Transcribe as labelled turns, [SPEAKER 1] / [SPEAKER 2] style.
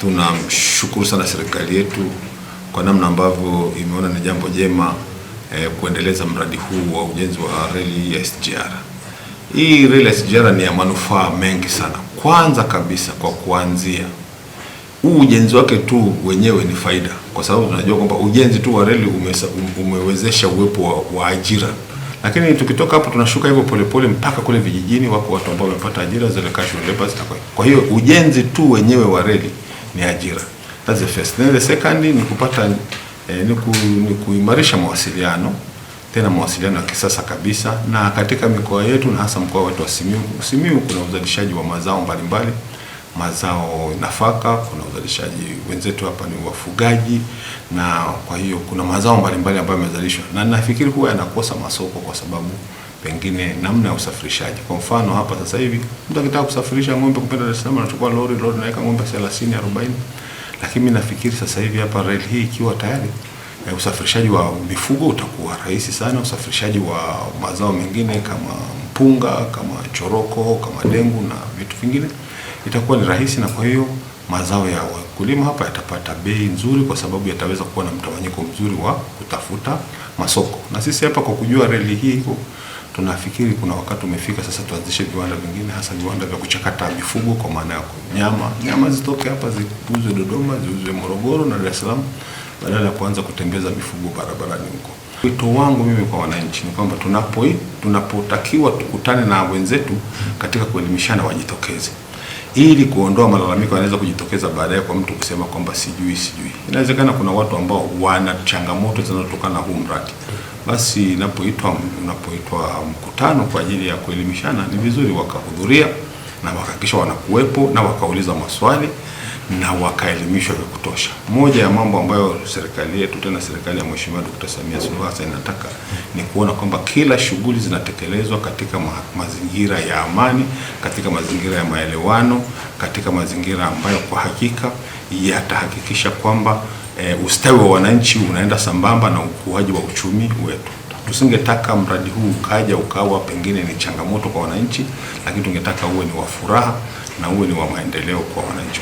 [SPEAKER 1] Tunamshukuru sana serikali yetu kwa namna ambavyo imeona ni jambo jema kuendeleza mradi huu wa ujenzi wa reli ya SGR. Hii reli ya SGR ni ya manufaa mengi sana. Kwanza kabisa, kwa kuanzia, ujenzi wake tu wenyewe ni faida, kwa sababu tunajua kwamba ujenzi tu wa reli umewezesha uwepo wa ajira. Lakini tukitoka hapo tunashuka hivyo polepole mpaka kule vijijini, wako watu ambao wamepata ajira, zile casual laborers. Kwa hiyo ujenzi tu wenyewe wa reli ni ajira. That's the first. Then the second ni kupata ni kuimarisha mawasiliano, tena mawasiliano ya kisasa kabisa, na katika mikoa yetu na hasa mkoa wetu wa Simiyu. Simiyu kuna uzalishaji wa mazao mbalimbali, mazao nafaka, kuna uzalishaji, wenzetu hapa ni wafugaji, na kwa hiyo kuna mazao mbalimbali ambayo yamezalishwa, na nafikiri huwa yanakosa masoko kwa sababu pengine namna ya usafirishaji. Kwa mfano hapa sasa hivi mtu akitaka kusafirisha ng'ombe kupeleka Dar es Salaam anachukua lori naweka ng'ombe 30 40, lakini mimi nafikiri sasa hivi hapa reli hii ikiwa tayari, usafirishaji wa mifugo utakuwa rahisi sana, usafirishaji wa mazao mengine kama mpunga, kama choroko, kama dengu na vitu vingine itakuwa ni rahisi, na kwa hiyo mazao ya wakulima hapa yatapata bei nzuri kwa sababu yataweza kuwa na mtawanyiko mzuri wa kutafuta masoko. Na sisi hapa kwa kujua reli hii tunafikiri kuna wakati umefika sasa tuanzishe viwanda vingine, hasa viwanda vya kuchakata mifugo, kwa maana ya nyama zitoke hapa ziuzwe Dodoma, ziuzwe Morogoro na Dar es Salaam, badala ya kuanza kutembeza mifugo barabarani huko. Wito wangu mimi kwa wananchi ni kwamba tunapotakiwa tukutane na wenzetu katika kuelimishana, wajitokeze ili kuondoa malalamiko yanaweza kujitokeza baadaye kwa mtu kusema kwamba sijui. Inawezekana kuna watu ambao wana changamoto zinazotokana na huu mradi. Basi unapoitwa mkutano kwa ajili ya kuelimishana, ni vizuri wakahudhuria na wakahakikisha wanakuwepo na wakauliza maswali na wakaelimishwa vya kutosha. Moja ya mambo ambayo serikali yetu, tena serikali ya Mheshimiwa Dr. Samia Suluhu Hassan inataka ni kuona kwamba kila shughuli zinatekelezwa katika mazingira ya amani, katika mazingira ya maelewano, katika mazingira ambayo kwa hakika yatahakikisha kwamba ustawi wa wananchi unaenda sambamba na ukuaji wa uchumi wetu. Tusingetaka mradi huu ukawa pengine ni changamoto kwa wananchi, lakini tungetaka uwe ni wa furaha na uwe ni wa maendeleo kwa wananchi.